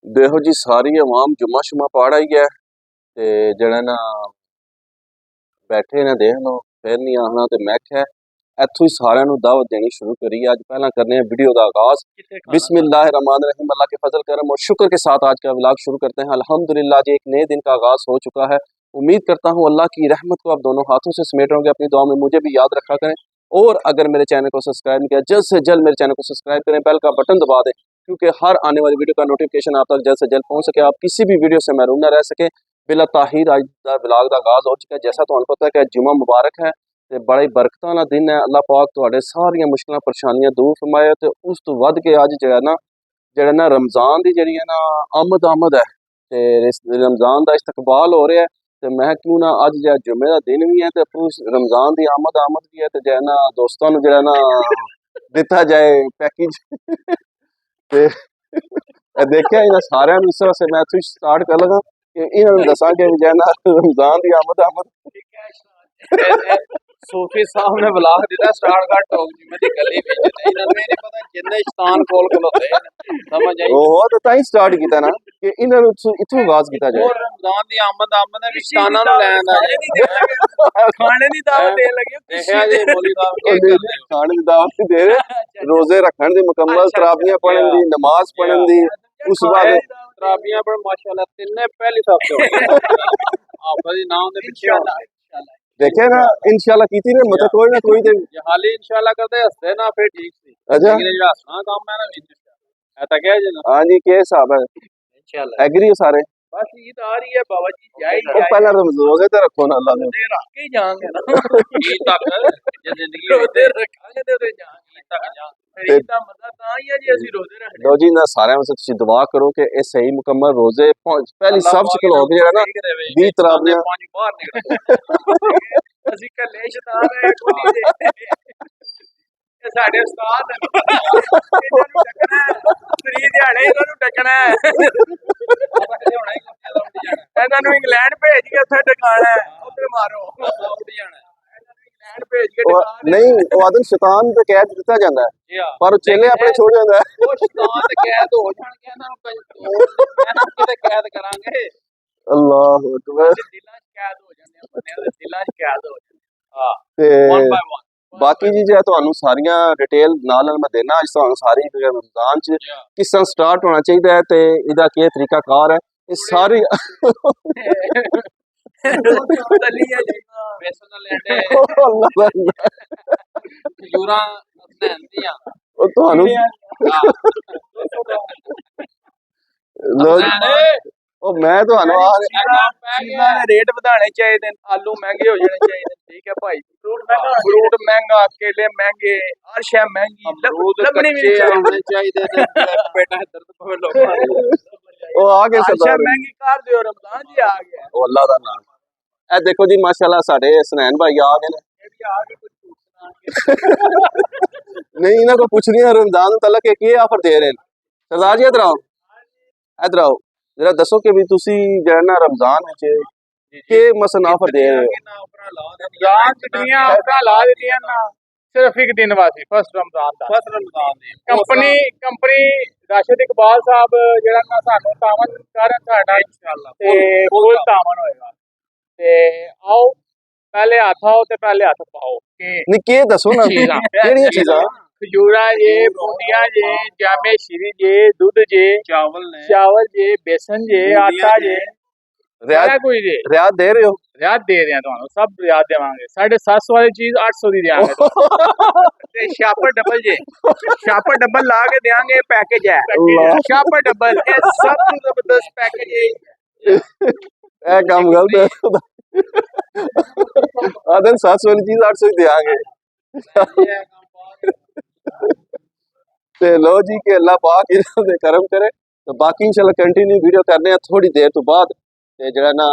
देखो जी सारी अवाम जुम्मा शुमा पढ़ आई है ते जड़े ना बैठे ने देख लो फिर नहीं आना ते मैं है इत्थों ही सारिਆਂ ਨੂੰ दावत देनी शुरू करी है। आज पहला करने हैं वीडियो का आगाज बिस्मिल्लाहिर्रहमानिर्रहीम। अल्लाह के फजल करम और शुक्र के साथ आज का व्लॉग शुरू करते हैं। अल्हम्दुलिल्लाह जी एक नए दिन का आगाज हो चुका है। उम्मीद करता हूँ अल्लाह की रहमत को आप दोनों हाथों से समेट रहोगे। अपनी दुआ में मुझे भी याद रखा करें और अगर मेरे चैनल को सब्सक्राइब नहीं किया जल्द से जल्द मेरे चैनल को सब्सक्राइब करें, बेल का बटन दबा दें क्योंकि हर आने वाली वीडियो का नोटिफिकेशन आप तक जल्द से जल्द पहुंच सके, आप किसी भी वीडियो से महरूम न रह सके। बिला ताहिर आज का व्लॉग का आगाज हो चुका है। जैसा तो पता है कि जुम्मा मुबारक है ते बड़ा ही बरकत वाला दिन है। अल्लाह पाक तुहाडे सारियां मुश्किलां परेशानियां दूर फरमाए ते उस तो वध के अज जेड़ा ना रमज़ान दी जेड़ी है ना आमद है ते रमज़ान दा इस्तकबाल हो रहा है ते मैं क्यों ना अज जो जुम्मे का दिन भी है तो रमज़ान की आमद भी है तो जो है ना दोस्तों को जो है ना दिता जाए पैकेज ते देखिया इन्होंने सारे इस वास्ते मैं इत्थों स्टार्ट कर लगा कि इन्होंने दसा कि जो है ना रमज़ान की आमद सूफी साहब ने ब्लॉग दिता स्टार्ट कर टॉक जी मेरी गली में इन्होंने नहीं पता जिन्ने शैतान कोल खलोते समझ आई ओहो तो ताई स्टार्ट कीता ना कि इन्होंने इत्थों आगाज कीता जाए। और रमजान दी आमद है शैताना नु लैन आ खाने दी दावत दे लगे देखया जी मौलवी साहब के कर रहे हो खाने दी दावत नहीं दे रहे, रोजे रखने दी मुकम्मल तराबियां पढ़न दी नमाज पढ़न दी उस बाद तराबियां पर माशाल्लाह तिन्ने पहली साहब से आप दी नाम दे पीछे देखे ना इंशाल्लाह कीती ने मतलब कोई ना कोई दे हाली इंशाल्लाह करते हंसते ना फिर ठीक सी अच्छा लेकिन जो हंसना काम है ना ऐसा क्या है जना हां जी के हिसाब है इंशाल्लाह एग्री है सारे बस ईद आ रही है बाबा जी जाए वो पहला रमज़ान रोजे तो रखो ना अल्लाह ने रख के ही जाएंगे ना ईद तक जे जिंदगी रोजे रखांगे ते जाएंगे ईद तक जाएंगे ईद दा मजा ता ही है जी असि रोजे रखने लो जी ना सारे वास्ते तुसी दुआ करो कि ये सही मुकम्मल रोजे पहली सब च खलो के जेड़ा ना 20 तराबियां पांच बाहर निकल असि कल्ले शैतान है कोई नहीं ਇਹ ਸਾਡੇ ਉਸਤਾਦ ਇਹਨਾਂ ਨੂੰ ਟੱਕਣਾ ਫਰੀ ਦਿਹਾੜੇ ਇਹਨਾਂ ਨੂੰ ਟੱਕਣਾ ਇਹਨਾਂ ਨੂੰ ਇੰਗਲੈਂਡ ਭੇਜ ਕੇ ਉੱਥੇ ਟਿਕਾਣਾ ਉੱਥੇ ਮਾਰੋ ਉੱਡ ਜਾਣਾ ਇੰਗਲੈਂਡ ਭੇਜ ਕੇ ਟਿਕਾਣਾ नहीं वो आदम शैतान ते कैद दिता जांदा है पर चेले अपने छोड़ जांदा है ਉਹ ਸ਼ੈਤਾਨ ਤੇ ਕੈਦ ਹੋ ਜਾਣਗੇ ਇਹਨਾਂ ਨੂੰ ਕਿਤੇ ਕੈਦ ਕਰਾਂਗੇ अल्लाह अकबर ਦਿਲਾਂ 'ਚ ਕੈਦ ਹੋ ਜਾਂਦੇ ਆ ਬੰਦਿਆਂ ਦੇ ਦਿਲਾਂ 'ਚ ਕੈਦ ਹੋ ਜਾਂਦੇ ਹਾਂ ते one by one बाकी जी जो है सारिया डिटेल नाल मैं देना अज तो सारी रमजान च किस तरह स्टार्ट होना चाहिए ते इहदा के तरीका कार है ये सारी मैं तो रेट ਵਧਾਣੇ ਚਾਹੀਦੇ ਨੇ ਆਲੂ महंगे हो जाने चाहिए ठीक है भाई फ्रूट महंगा केले महंगे हर शय महंगी लभनी भी चाहिए बेटा दर्द पवे लोग ओ आ गए सरदार महंगी कर दियो रमजान जी आ गया ओ अल्लाह दा नाम ए देखो जी माशाल्लाह साडे सनैन भाई आ गए नहीं इन्हां को पूछ रही रमजान तलक के ऑफर दे रहे हैं सरदार जी इधर आओ जरा दसो कि भी तुसी जो है ना रमजान विच के मसन ऑफर दे रहे हो रमजान छुट्टियां ऑफर ला दित्तियां ना सिर्फ एक दिन वास्ते फर्स्ट रमजान दी कंपनी राशिद इकबाल साहब जेड़ा ना सानू तावन करन साडा इंशाअल्लाह ते फुल तावन होएगा ते आओ पहले हाथ आओ ते पहले हाथ पाओ नहीं के दसो ना केड़ी चीज़ां खजूरा जे बूंदियां जे जामे शीरी जे दूध जे चावल जे बेसन जे आटा जे रियायत दे रहे हो रियायत दे रहे हैं तुहानू सब रियायत देवांगे 750 वाली चीज 800 दी देंगे ते शापर डबल ला के देंगे पैकेज है शापर डबल ये सब जबरदस्त पैकेज है ए काम गलत है आदन 700 वाली चीज 800 ही देंगे ते लो जी के अल्लाह पाक इन्हां दे करम करे तो बाकी इंशाल्लाह कंटिन्यू वीडियो करने हैं थोड़ी देर तो बाद ते जड़ा ना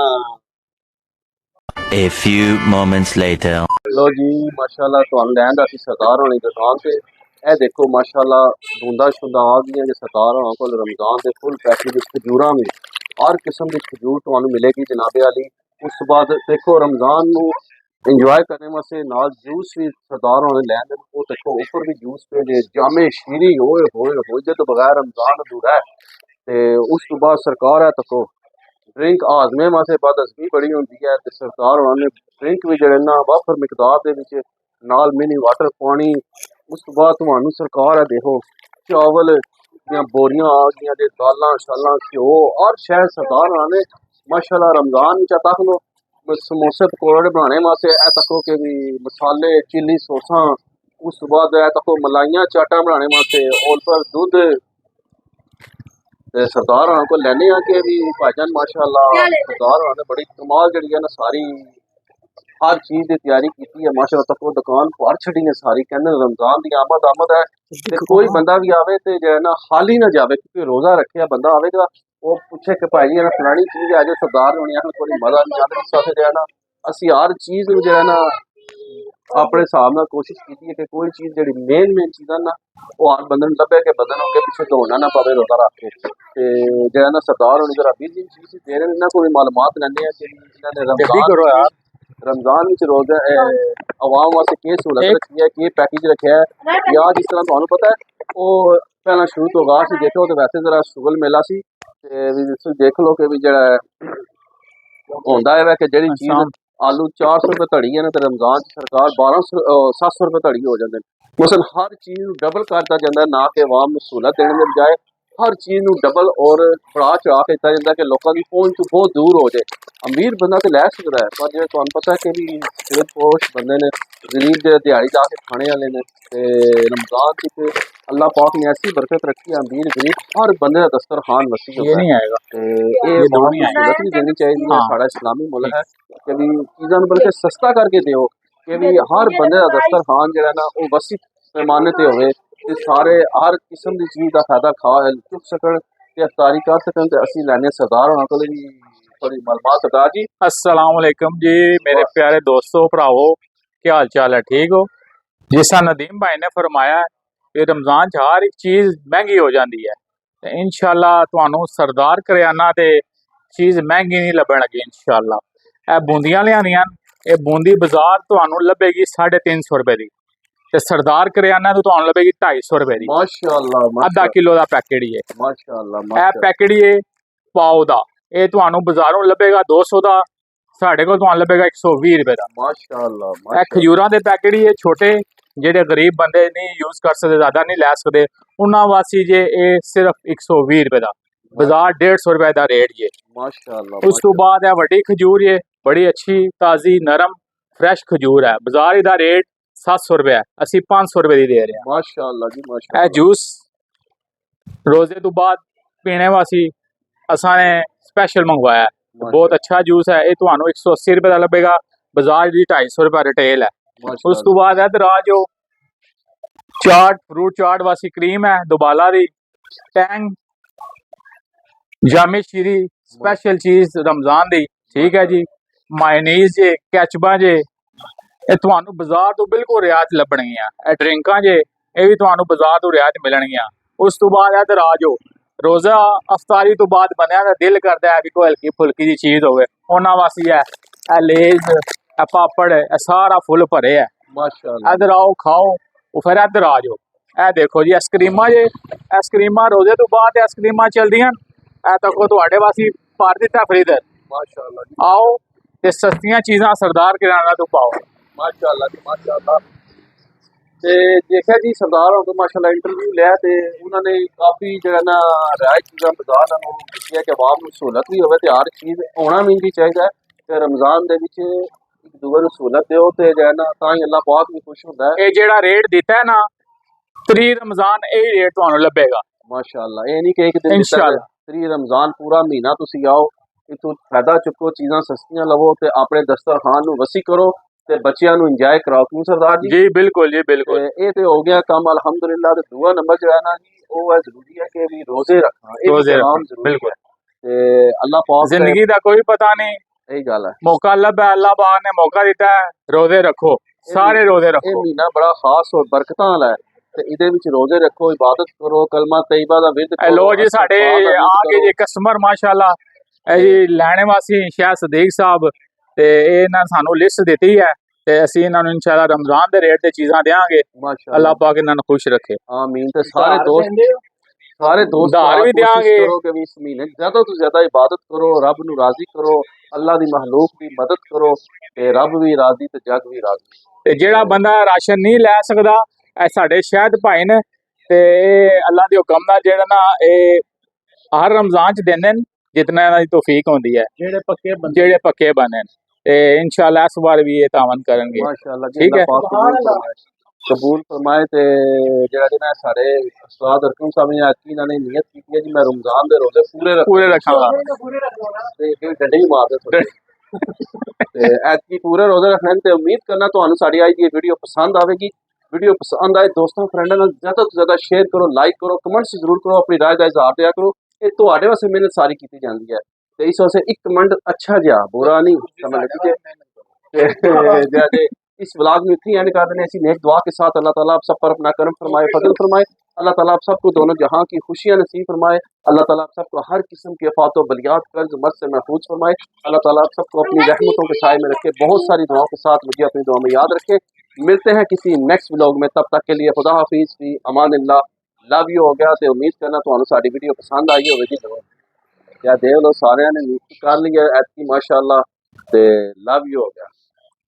A few moments later लो जी माशाल्लाह तुहानू लैन दा सरदार होने दुकान पे ए देखो माशाल्लाह बूंदा शुदा आ गई जे सरदार होना कोल रमजान दे फुल पैकेज खजूरां में हर किस्म दी खजूर तुहानू मिलेगी जनाबे वाली। उस बाद देखो रमजान नू इंजॉय करने वास्ते नाल जूस भी सरदार होने लैंदे वो देखो ऊपर भी जूस पे जे जामे शीरी होए होए होए जे तो बगैर रमजान अधूरा है ਤੇ ਉਸ ਤੋਂ ਬਾਅਦ ਸਰਕਾਰ ਹੈ ਤੱਕੋ ਡਰਿੰਕ ਆਜ਼ਮੇ ਵਾਸਤੇ ਬਦਅਜ਼ਮੀ ਬੜੀ ਹੁੰਦੀ ਹੈ ਤੇ ਸਰਕਾਰ ਉਹਨਾਂ ਨੇ ਡਰਿੰਕ ਵੀ ਜਿਹੜੇ ਨਾ ਵਾਫਰ ਮਿਕਦਾਰ ਦੇ ਵਿੱਚ ਨਾਲ ਮਿਨੀ ਵਾਟਰ ਪਾਣੀ। ਉਸ ਤੋਂ ਬਾਅਦ ਤੁਹਾਨੂੰ ਸਰਕਾਰ ਹੈ ਦੇਖੋ ਚਾਵਲ ਦੀਆਂ ਬੋਰੀਆਂ ਆ ਗਈਆਂ ਤੇ ਦਾਲਾਂ ਸ਼ਾਲਾਂ ਘਿਓ और ਸ਼ਾਇਦ ਸਰਕਾਰ ਉਹਨਾਂ ਨੇ ਮਾਸ਼ਾਅੱਲਾ रमज़ान ਵਿੱਚ तक लो समोसे पकौड़े बनाने वास्ते ए तको के भी मसाले चिली सौसा। उस तो बाद ए तको मलाइयां चाटा बनाने वास्ते और पर दूध ते सरदार होना को लेने आ के भी भाईजान माशाअल्लाह सरदार होना ने बड़ी कमाल जड़ी है ना सारी हर चीज की तैयारी की है माशाअल्लाह। तक दुकान भर छड़ी है सारी कहने रमजान की आमद है ते कोई बंदा भी आवे ते जो है ना खाली ना जावे क्योंकि रोजा रखे बंदा आवेगा वो पूछे कि भाई जी फलानी चीज है जो सरदार होनी है कोई मजा नहीं आता इस पासे जो है ना असी हर चीज जो है ना अपने हिसाब नाल कोशिश की है कि कोई चीज जी मेन चीज़ां ना वो हर बंदे लभे कि बंदे अगे पिछे दौड़ना ना पवे रोजा रख के जो है ना सरदार होनी जरा 20 दिन चीज दे रहे इन्होंने कोई मालूमात लैंदे हैं कि इन्होंने रमजान में रोजा आवाम वास्ते की सहूलत रखी है कि पैकेज रखा है या जिस तरह तुहानू पता है वो पहला शुरू तो आगाज से देखो तो वैसे जरा शुगल मेला सी देख लो कि भी जरा होंदा है कि जेहड़ी चीज आलू 400 रुपए धड़ी है ना तो रमजान सरकार 700 रुपए धड़ी हो जाते हैं। मसलन हर चीज डबल करता जाता है ना कि आवाम में सहूलत देने के बजाय हर चीज नू डबल और बढ़ा चढ़ा के दिता जाता है कि लोगों की पहुंच तो बहुत दूर हो जाए। अमीर बंदा तो लै सकता है पर जो तुहानू पता है कि भी सिर्फ पोश बंदे ने गरीब दिहाड़ी जाके खाने वाले ने रमजान की अल्लाह पाक ने ऐसी बरकत रखी है अमीर गरीब हर बंदे का दस्तरखान वसी होता है। नहीं आएगा सहूलत भी देनी चाहिए साड़ा इस्लामी मुल्क है कि भी चीज़ों बल्कि सस्ता करके दो कि भी हर बंदे का दस्तरखान जो है ना वो वसी पैमाने ते होवे ते सारे हर किस्म की चीज़ का फायदा खा चुक सकन ते अफ्तारी कर सकन ते असीं लैने सरदार होना कोल भी थोड़ी मालूमात सरदार जी। अस्सलाम वालेकुम जी मेरे प्यारे दोस्तों भरावो क्या हाल चाल है ठीक हो। जिस तरह नदीम भाई ने फरमाया कि रमज़ान च हर एक चीज़ महंगी हो जाती है ते इंशाअल्लाह तुहानू सरदार करियाना ते चीज़ महंगी नहीं लभण लगी इंशाअल्लाह। ए बूंदियां लियानियां ये बूंदी बाजार तुहानू लभेगी 350 रुपए की ते सरदार करियाना तो तुहानू लभेगी 250 रुपए की माशाअल्लाह आधा किलो का पैकेट ही है माशाअल्लाह पैकेट ही है पाव का ये तुहानू बाजारों लभेगा 200 का साढ़े को तुहानू लभेगा 120 रुपए का माशाअल्लाह। खजूरां दे पैकेट ही है छोटे जेडे गरीब बंदे नहीं यूज कर सकते ज्यादा नहीं लै सकते उन्हां वास्ते जे ये सिर्फ 120 रुपए का बाजार 150 रुपए का रेट जे माशाअल्लाह। उस तो बाद है वड्डी खजूर ये बड़ी अच्छी ताजी नरम फ्रेश खजूर है बाजार इहदा रेट 700 रुपए है असी 500 रुपए दी दे रहे हैं माशाअल्लाह जी ए माशाअल्लाह। जूस रोजे तो बाद पीने वास्ते असा ने स्पेशल मंगवाया है बहुत अच्छा जूस है ये तुहानू 180 रुपए का लभेगा बाजार दी 250 रुपए रिटेल है। उस तो बाद इधर आ जो चाट फ्रूट चाट वासी क्रीम है दुबाला दी टैंग जामी शीरी स्पेशल चीज रमजान दी ठीक है जी मायोनीज जे कैचबा जे ये तुहानू बाजार तो बिल्कुल रियायत लभणगियां ए ड्रिंकां जे ये भी तुहानू बाजार तो रियायत मिलणगियां। उस तो बाद इधर आ जो रोजा अफतारी तो बाद बंदियां दा दिल करदा है कि कोई हल्की फुल्की जी चीज होवे उन्हां वास्ते है ए लेज ए पापड़ ए सारा फुल भरे है माशाअल्लाह। इधर आओ खाओ फिर इधर आ जाओ ए देखो जी आइसक्रीमां जे आइसक्रीमां रोजे तो बाद आइसक्रीमां चलदियां ए तको तुहाडे वास्ते भर दित्ता फ्रीजर माशाअल्लाह आओ ते सस्तियां चीज़ां सरदार किराना तो पाओ माशाअल्लाह जी माशाअल्लाह। ते देखा जी सरदार होकर माशाअल्लाह इंटरव्यू लिया ते उन्होंने काफ़ी जो है ना रियायत चीज़ां बाजार नालों दस्सिया कि आवाम नूं सहूलत भी होवे ते हर चीज़ होना भी चाहिए ते रमज़ान दे विच एक दूए नूं सहूलत दिओ ते जो है ना तां ही अल्लाह पाक भी खुश हुंदा है। ये जेड़ा रेट दिता है ना 3 रमज़ान यही रेट तुहानू लभेगा माशाअल्लाह ये नहीं कि एक दिन इंशाअल्लाह 3 रमज़ान पूरा महीना तुसीं आओ इत्थों फायदा चुको चीज़ां सस्तियां लवो ते अपने दस्तरखान नूं वसी करो ते बच्चियां नूं इंजॉय कराओ क्यों सरदार जी। जी बिल्कुल ये तो हो गया काम अल्हम्दुलिल्लाह। ते दूआ नंबर जो है ना जी वो है जरूरी है कि भी रोजे रखना रोजे जरूरी बिल्कुल ते अल्लाह पाक जिंदगी दा कोई पता नहीं यही गल है मौका लभा अल्लाह पाक ने मौका दिता है रोजे रखो सारे रोजे ये रखो महीना बड़ा खास और बरकतां वाला है ते इहदे विच रोजे रखो इबादत करो कलमा तैयबा दा विरद ए करो लो जी साडे आगे जी कस्टमर माशाअल्लाह ए जी लैने वास्ते शाह सदीक साहब ते इन्हां सानू लिस्ट दित्ती है ते असीं इन्हां नूं इंशाअल्लाह रमज़ान दे रेट ते चीज़ां देंगे माशाअल्लाह अल्लाह पाक इन्हां नूं खुश रखे आमीन। ते सारे दोस्त ਸਾਰੇ ਦੋਸਤ ਉਧਾਰ ਵੀ ਕੋਸ਼ਿਸ਼ ਦਿਆਂਗੇ। ਕਰੋ ਕਿ ਵੀ ਇਸ ਮਹੀਨੇ ਜ਼ਿਆਦਾ ਤੋਂ ਜ਼ਿਆਦਾ ਇਬਾਦਤ ਕਰੋ, ਰੱਬ ਨੂੰ ਰਾਜ਼ੀ ਕਰੋ, ਅੱਲਾ ਦੀ ਮਖਲੂਕ ਦੀ ਮਦਦ ਕਰੋ ਤੇ ਰੱਬ ਵੀ ਰਾਜ਼ੀ ਤੇ ਜਗ ਵੀ ਰਾਜ਼ੀ। ਤੇ ਜਿਹੜਾ ਬੰਦਾ ਰਾਸ਼ਨ ਨਹੀਂ ਲੈ ਸਕਦਾ, ਇਹ ਸਾਡੇ ਸ਼ਾਇਦ ਭਾਈ ਨੇ ਤੇ ਇਹ ਅੱਲਾ ਦੇ ਹੁਕਮ ਨਾਲ ਜਿਹੜਾ ਨਾ ਇਹ ਹਰ ਰਮਜ਼ਾਨ ਚ ਦਿੰਦੇ ਨੇ ਜਿਤਨਾ ਇਹਨਾਂ ਦੀ ਤੌਫੀਕ ਹੁੰਦੀ ਹੈ, ਜਿਹੜੇ ਪੱਕੇ ਬਣੇ ਨੇ ਤੇ ਇਨਸ਼ਾਅੱਲਾ ਇਸ ਵਾਰ ਵੀ ਇਹ ਤਾਵਨ ਕਰਨਗੇ। माशाअल्लाह जी, ठीक है। अल्लाह पाक कबूल फरमाए ते जेड़ा जी ना सारे उस्ताद अरकम साहब ने आखी इन्होंने नियत की है जी मैं रमजान दे रोजे पूरे रखांगा ते फिर डंडे ही मार दे ते ऐतकी पूरे रोजे रखने ते उम्मीद करना तुहानू साडी आज दी वीडियो पसंद आवेगी। वीडियो पसंद आए दोस्तों फ्रेंडां नाल ज़्यादा तो ज़्यादा शेयर करो, लाइक करो, कमेंट्स जरूर करो, अपनी राय दा इज़हार दिया करो। ये तुहाडे वास्ते मेहनत सारी की जाती है ते इस वास्ते एक कमेंट अच्छा जिहा बुरा नहीं समझ लगी जे इस व्लॉग में इतनी एंड कर देने ऐसी नेक दुआ के साथ अल्लाह ताला आप सब पर अपना करम फरमाए, फजल फरमाए। अल्लाह ताला आप सबको दोनों जहां की खुशियां नसीब फरमाए। अल्लाह ताला आप सबको हर किस्म की आफात व बलियात कर्ज मर्ज से महफूज फरमाए। अल्लाह ताला आप सबको अपनी रहमतों के साए में रखे, बहुत सारी दुआओं के साथ मुझे अपनी दुआ में याद रखे। मिलते हैं किसी नेक्स्ट व्लॉग में, तब तक के लिए खुदा हाफिज़, फी अमानिल्लाह। लव यू हो गया तो उम्मीद करना तुहानू साडी वीडियो पसंद आई होगी जरूर। क्या देख लो सारे ने कर लिया ऐतकी माशाअल्लाह ते लव यू हो गया।